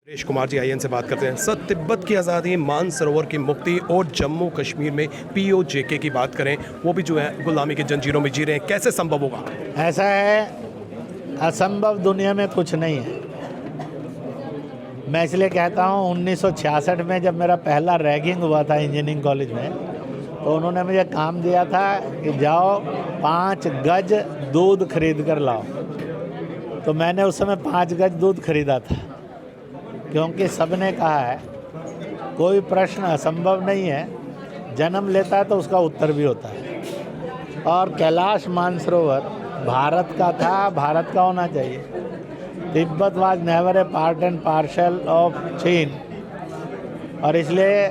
Suresh Kumar ji IN से बात करते हैं सर। तिब्बत की आज़ादी, मानसरोवर की मुक्ति और जम्मू कश्मीर में पीओजेके की बात करें, वो भी जो है गुलामी की जंजीरों में जी रहे हैं, कैसे संभव होगा? ऐसा है, असंभव दुनिया में कुछ नहीं है। मैं इसलिए कहता हूँ 1966 में जब मेरा पहला रैगिंग हुआ था इंजीनियरिंग कॉलेज में, तो उन्होंने मुझे काम दिया था कि जाओ 5 गज दूध खरीद कर लाओ। तो मैंने उस समय 5 गज दूध खरीदा था, क्योंकि सबने कहा है कोई प्रश्न असंभव नहीं है, जन्म लेता है तो उसका उत्तर भी होता है। और कैलाश मानसरोवर भारत का था, भारत का होना चाहिए। Tibet was never a part and partial of चीन, और इसलिए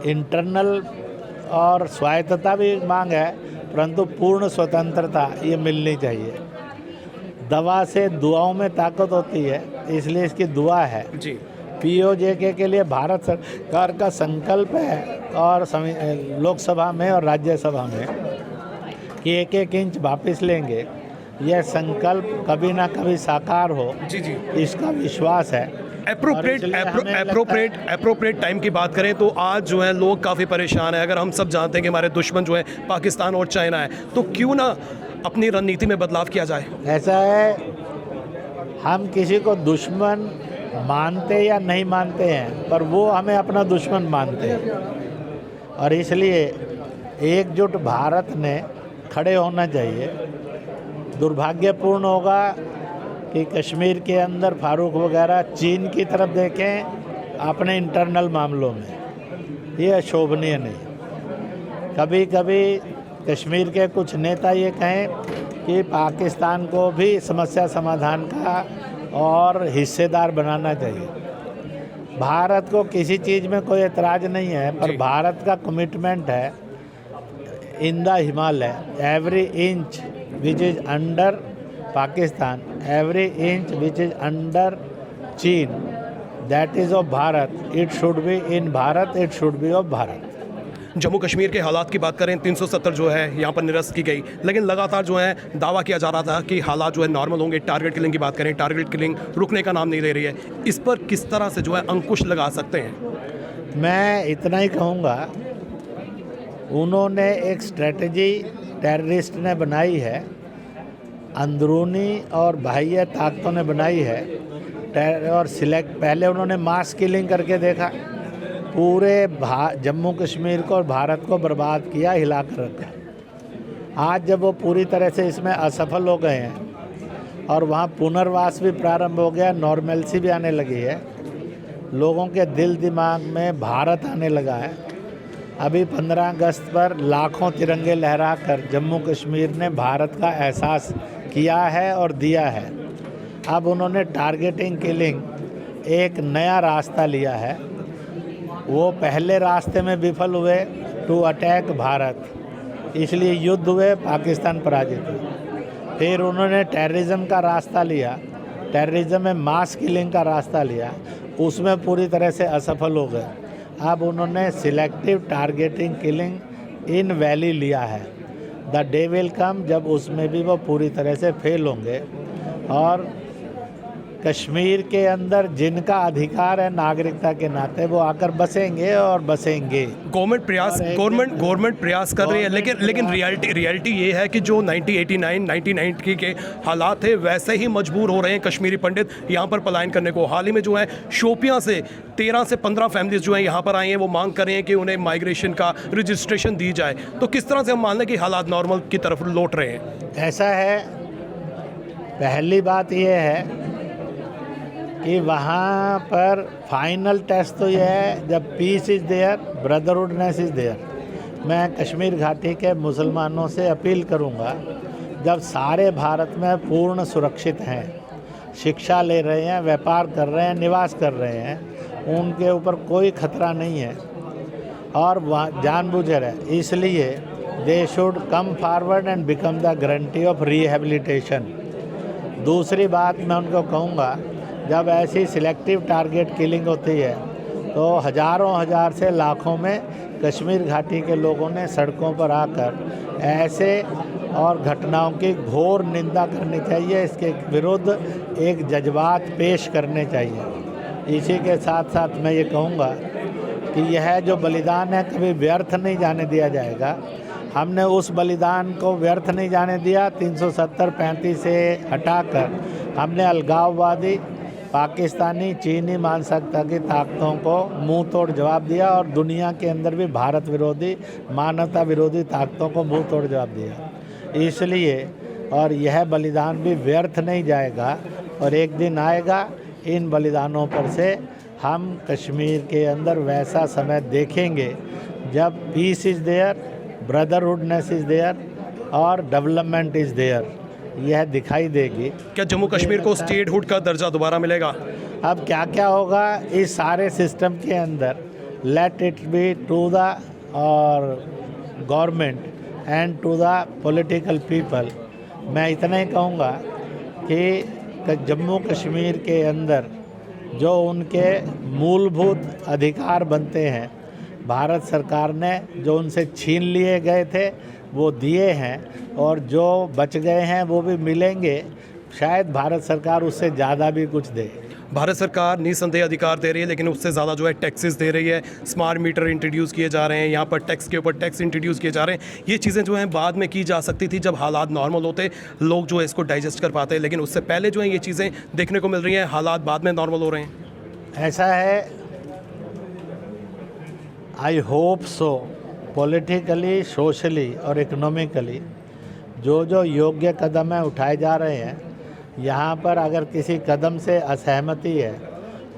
इंटरनल और स्वायत्तता भी मांग है, परंतु पूर्ण स्वतंत्रता ये मिलनी चाहिए। दवा से दुआओं में ताकत होती है, इसलिए इसकी दुआ है जी। पीओजेके के लिए भारत सरकार का संकल्प है, और लोकसभा में और राज्यसभा में कि 1-1 इंच वापस लेंगे। यह संकल्प कभी ना कभी साकार हो, जी जी, इसका विश्वास है। एप्रोप्रिएट टाइम की बात करें तो आज जो है लोग काफ़ी परेशान हैं। अगर हम सब जानते हैं कि हमारे दुश्मन जो है पाकिस्तान और चाइना है, तो क्यों ना अपनी रणनीति में बदलाव किया जाए? ऐसा है, हम किसी को दुश्मन मानते या नहीं मानते हैं, पर वो हमें अपना दुश्मन मानते हैं, और इसलिए एकजुट भारत ने खड़े होना चाहिए। दुर्भाग्यपूर्ण होगा कि कश्मीर के अंदर फारूक वगैरह चीन की तरफ देखें अपने इंटरनल मामलों में, ये अशोभनीय नहीं। कभी कभी कश्मीर के कुछ नेता ये कहें कि पाकिस्तान को भी समस्या समाधान का और हिस्सेदार बनाना चाहिए। भारत को किसी चीज़ में कोई एतराज़ नहीं है, पर भारत का कमिटमेंट है in the Himalaya, every inch which is under Pakistan, every inch which is under चीन, that is of Bharat, it should be in Bharat, it should be of Bharat. Jammu Kashmir के हालात की बात करें, 370 जो है यहाँ पर निरस्त की गई, लेकिन लगातार जो है दावा किया जा रहा था कि हालात जो है नॉर्मल होंगे। टारगेट किलिंग की बात करें, टारगेट किलिंग रुकने का नाम नहीं ले रही है। इस पर किस तरह से जो है अंकुश लगा सकते हैं? मैं इतना ही कहूँगा, उन्होंने एक स्ट्रेटजी टेररिस्ट ने बनाई है, अंदरूनी और बाह्य ताकतों ने बनाई है, और पहले उन्होंने मास किलिंग करके देखा, पूरे जम्मू कश्मीर को और भारत को बर्बाद किया, हिला कर रखा। आज जब वो पूरी तरह से इसमें असफल हो गए हैं और वहाँ पुनर्वास भी प्रारंभ हो गया, नॉर्मलसी भी आने लगी है, लोगों के दिल दिमाग में भारत आने लगा है। अभी 15 अगस्त पर लाखों तिरंगे लहराकर जम्मू कश्मीर ने भारत का एहसास किया है और दिया है। अब उन्होंने टारगेटिंग किलिंग एक नया रास्ता लिया है। वो पहले रास्ते में विफल हुए, टू अटैक भारत, इसलिए युद्ध हुए, पाकिस्तान पराजित हुआ। फिर उन्होंने टेररिज्म का रास्ता लिया, टेररिज्म में मास किलिंग का रास्ता लिया, उसमें पूरी तरह से असफल हो गए। अब उन्होंने सिलेक्टिव टारगेटिंग किलिंग इन वैली लिया है। द डे विल कम जब उसमें भी वो पूरी तरह से फेल होंगे, और कश्मीर के अंदर जिनका अधिकार है नागरिकता के नाते, वो आकर बसेंगे और बसेंगे। गवर्नमेंट प्रयास कर रही है, लेकिन रियलिटी ये है कि जो 1989 के हालात थे, वैसे ही मजबूर हो रहे हैं कश्मीरी पंडित यहाँ पर पलायन करने को। हाल ही में जो है शोपियाँ से 13 से 15 फैमिलीज जो हैं यहाँ पर आई हैं, वो मांग कर रहे हैं कि उन्हें माइग्रेशन का रजिस्ट्रेशन दी जाए। तो किस तरह से हम मान लें कि हालात नॉर्मल की तरफ लौट रहे हैं? ऐसा है, पहली बात यह है कि वहाँ पर फाइनल टेस्ट तो यह है, जब peace is there, brotherhoodness is there. मैं कश्मीर घाटी के मुसलमानों से अपील करूँगा, जब सारे भारत में पूर्ण सुरक्षित हैं, शिक्षा ले रहे हैं, व्यापार कर रहे हैं, निवास कर रहे हैं, उनके ऊपर कोई खतरा नहीं है और वहाँ जानबूझकर है, इसलिए they should come forward and become the guarantee of rehabilitation. दूसरी बात मैं उनको कहूँगा, जब ऐसी सिलेक्टिव टारगेट किलिंग होती है तो हज़ारों हजार से लाखों में कश्मीर घाटी के लोगों ने सड़कों पर आकर ऐसे और घटनाओं की घोर निंदा करनी चाहिए। इसके विरुद्ध एक जज्बात पेश करने चाहिए। इसी के साथ साथ मैं ये कहूँगा कि यह जो बलिदान है कभी व्यर्थ नहीं जाने दिया जाएगा। हमने उस बलिदान को व्यर्थ नहीं जाने दिया। 370-35 से हटाकर हमने अलगाववादी, पाकिस्तानी, चीनी मानसिकता की ताकतों को मुंह तोड़ जवाब दिया और दुनिया के अंदर भी भारत विरोधी, मानवता विरोधी ताकतों को मुंह तोड़ जवाब दिया। इसलिए और यह बलिदान भी व्यर्थ नहीं जाएगा और एक दिन आएगा इन बलिदानों पर से हम कश्मीर के अंदर वैसा समय देखेंगे जब peace is there, brotherhoodness is there और डेवलपमेंट इज़ देयर, यह दिखाई देगी। क्या जम्मू कश्मीर को स्टेटहुड का दर्जा दोबारा मिलेगा? अब क्या क्या होगा इस सारे सिस्टम के अंदर, let it be to the और government and to the political people. मैं इतना ही कहूँगा कि जम्मू कश्मीर के अंदर जो उनके मूलभूत अधिकार बनते हैं, भारत सरकार ने जो उनसे छीन लिए गए थे वो दिए हैं और जो बच गए हैं वो भी मिलेंगे। शायद भारत सरकार उससे ज़्यादा भी कुछ दे। भारत सरकार निसंदेह अधिकार दे रही है, लेकिन उससे ज़्यादा जो है टैक्सेस दे रही है। स्मार्ट मीटर इंट्रोड्यूस किए जा रहे हैं, यहाँ पर टैक्स के ऊपर टैक्स इंट्रोड्यूस किए जा रहे हैं। ये चीज़ें जो हैं बाद में की जा सकती थी जब हालात नॉर्मल होते, लोग जो है इसको डाइजेस्ट कर पाते, लेकिन उससे पहले जो है ये चीज़ें देखने को मिल रही हैं। हालात बाद में नॉर्मल हो रहे हैं। ऐसा है, I hope so. Politically, socially और इकोनॉमिकली जो योग्य कदम है उठाए जा रहे हैं, यहाँ पर अगर किसी कदम से असहमति है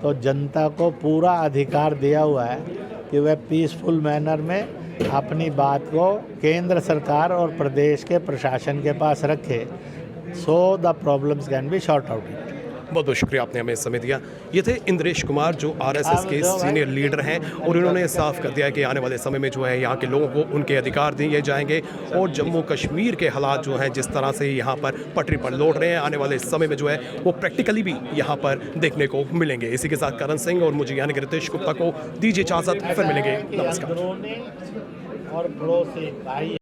तो जनता को पूरा अधिकार दिया हुआ है कि वह पीसफुल मैनर में अपनी बात को केंद्र सरकार और प्रदेश के प्रशासन के पास रखे, so the problems can be sort out. बहुत बहुत शुक्रिया, आपने हमें समय दिया। ये थे इंद्रेश कुमार जो आरएसएस के सीनियर लीडर हैं और इन्होंने साफ कर दिया कि आने वाले समय में जो है यहाँ के लोगों को उनके अधिकार दिए जाएंगे और जम्मू कश्मीर के हालात जो हैं जिस तरह से यहाँ पर पटरी पर लौट रहे हैं, आने वाले समय में जो है वो प्रैक्टिकली भी यहाँ पर देखने को मिलेंगे। इसी के साथ करण सिंह और मुझे यानी कि रितेश गुप्ता को दीजिए इजाज़त, फिर मिलेंगे। नमस्कार। और पड़ोसी भाई